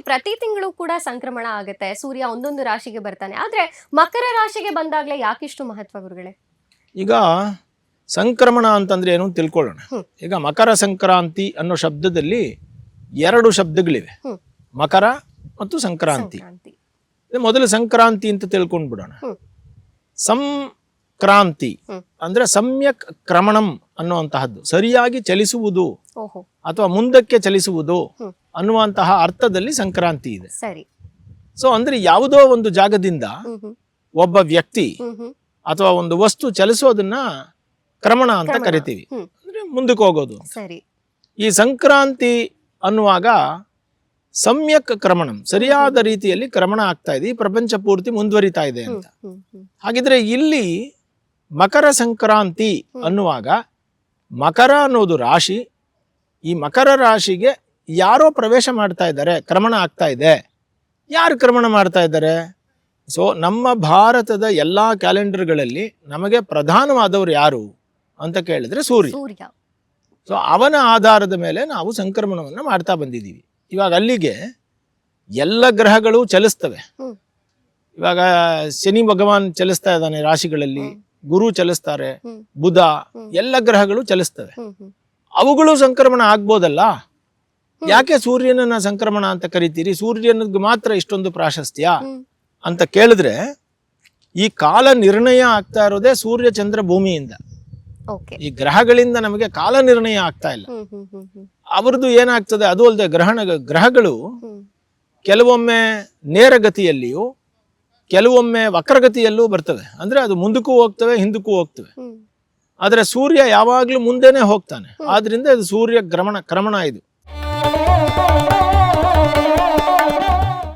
ಪ್ರತಿ ತಿಂಗಳು ಕೂಡ ಸಂಕ್ರಮಣ ಆಗುತ್ತೆ, ಸೂರ್ಯ ಒಂದೊಂದು ರಾಶಿಗೆ ಬರ್ತಾನೆ. ಆದ್ರೆ ಮಕರ ರಾಶಿಗೆ ಬಂದಾಗ್ಲೇ ಯಾಕಿಷ್ಟು ಮಹತ್ವ ಗುರುಗಳೇ? ಈಗ ಸಂಕ್ರಮಣ ಅಂತಂದ್ರೆ ಏನು ಅಂತ ತಿಳ್ಕೊಳ್ಳೋಣ. ಈಗ ಮಕರ ಸಂಕ್ರಾಂತಿ ಅನ್ನೋ ಶಬ್ದದಲ್ಲಿ ಎರಡು ಶಬ್ದಗಳಿವೆ, ಮಕರ ಮತ್ತು ಸಂಕ್ರಾಂತಿ. ಮೊದಲು ಸಂಕ್ರಾಂತಿ ಅಂತ ತಿಳ್ಕೊಂಡ್ ಬಿಡೋಣ. ಸಂಕ್ರಾಂತಿ ಅಂದ್ರೆ ಸಮ್ಯಕ್ ಕ್ರಮಣಂ ಅನ್ನುವಂತಹದ್ದು, ಸರಿಯಾಗಿ ಚಲಿಸುವುದು ಅಥವಾ ಮುಂದಕ್ಕೆ ಚಲಿಸುವುದು ಅನ್ನುವಂತಹ ಅರ್ಥದಲ್ಲಿ ಸಂಕ್ರಾಂತಿ ಇದೆ. ಸೊ ಅಂದ್ರೆ ಯಾವುದೋ ಒಂದು ಜಾಗದಿಂದ ಒಬ್ಬ ವ್ಯಕ್ತಿ ಅಥವಾ ಒಂದು ವಸ್ತು ಚಲಿಸೋದನ್ನ ಕ್ರಮಣ ಅಂತ ಕರಿತೀವಿ, ಅಂದ್ರೆ ಮುಂದಕ್ಕೆ ಹೋಗೋದು. ಈ ಸಂಕ್ರಾಂತಿ ಅನ್ನುವಾಗ ಸಮ್ಯಕ್ ಕ್ರಮಣಂ, ಸರಿಯಾದ ರೀತಿಯಲ್ಲಿ ಕ್ರಮಣ ಆಗ್ತಾ ಇದೆ, ಈ ಪ್ರಪಂಚ ಪೂರ್ತಿ ಮುಂದುವರಿತಾ ಇದೆ ಅಂತ. ಹಾಗಿದ್ರೆ ಇಲ್ಲಿ ಮಕರ ಸಂಕ್ರಾಂತಿ ಅನ್ನುವಾಗ ಮಕರ ಅನ್ನೋದು ರಾಶಿ, ಈ ಮಕರ ರಾಶಿಗೆ ಯಾರೋ ಪ್ರವೇಶ ಮಾಡ್ತಾ ಇದ್ದಾರೆ, ಕ್ರಮಣ ಆಗ್ತಾ ಇದೆ. ಯಾರು ಕ್ರಮಣ ಮಾಡ್ತಾ ಇದ್ದಾರೆ? ಸೊ ನಮ್ಮ ಭಾರತದ ಎಲ್ಲಾ ಕ್ಯಾಲೆಂಡರ್ಗಳಲ್ಲಿ ನಮಗೆ ಪ್ರಧಾನವಾದವರು ಯಾರು ಅಂತ ಕೇಳಿದ್ರೆ ಸೂರ್ಯ. ಸೊ ಅವನ ಆಧಾರದ ಮೇಲೆ ನಾವು ಸಂಕ್ರಮಣವನ್ನು ಮಾಡ್ತಾ ಬಂದಿದ್ದೀವಿ. ಇವಾಗ ಅಲ್ಲಿಗೆ ಎಲ್ಲ ಗ್ರಹಗಳು ಚಲಿಸ್ತವೆ. ಇವಾಗ ಶನಿ ಭಗವಾನ್ ಚಲಿಸ್ತಾ ಇದ್ದಾನೆ ರಾಶಿಗಳಲ್ಲಿ, ಗುರು ಚಲಿಸ್ತಾರೆ, ಬುಧ, ಎಲ್ಲ ಗ್ರಹಗಳು ಚಲಿಸ್ತವೆ. ಅವುಗಳು ಸಂಕ್ರಮಣ ಆಗ್ಬೋದಲ್ಲ, ಯಾಕೆ ಸೂರ್ಯನನ್ನ ಸಂಕ್ರಮಣ ಅಂತ ಕರಿತೀರಿ? ಸೂರ್ಯನಿಗೆ ಮಾತ್ರ ಇಷ್ಟೊಂದು ಪ್ರಾಶಸ್ತ್ಯ ಅಂತ ಕೇಳಿದ್ರೆ, ಈ ಕಾಲ ನಿರ್ಣಯ ಆಗ್ತಾ ಇರೋದೇ ಸೂರ್ಯ ಚಂದ್ರ ಭೂಮಿಯಿಂದ. ಈ ಗ್ರಹಗಳಿಂದ ನಮಗೆ ಕಾಲ ನಿರ್ಣಯ ಆಗ್ತಾ ಇಲ್ಲ. ಅವ್ರದ್ದು ಏನಾಗ್ತದೆ ಅದು ಅಲ್ಲದೆ ಗ್ರಹಗಳು ಕೆಲವೊಮ್ಮೆ ನೇರಗತಿಯಲ್ಲಿಯೂ ಕೆಲವೊಮ್ಮೆ ವಕ್ರಗತಿಯಲ್ಲೂ ಬರ್ತವೆ. ಅಂದ್ರೆ ಅದು ಮುಂದಕ್ಕೂ ಹೋಗ್ತವೆ, ಹಿಂದಕ್ಕೂ ಹೋಗ್ತವೆ. ಆದ್ರೆ ಸೂರ್ಯ ಯಾವಾಗ್ಲೂ ಮುಂದೆನೆ ಹೋಗ್ತಾನೆ. ಆದ್ರಿಂದ ಇದು ಸೂರ್ಯ ಕ್ರಮಣ ಇದು.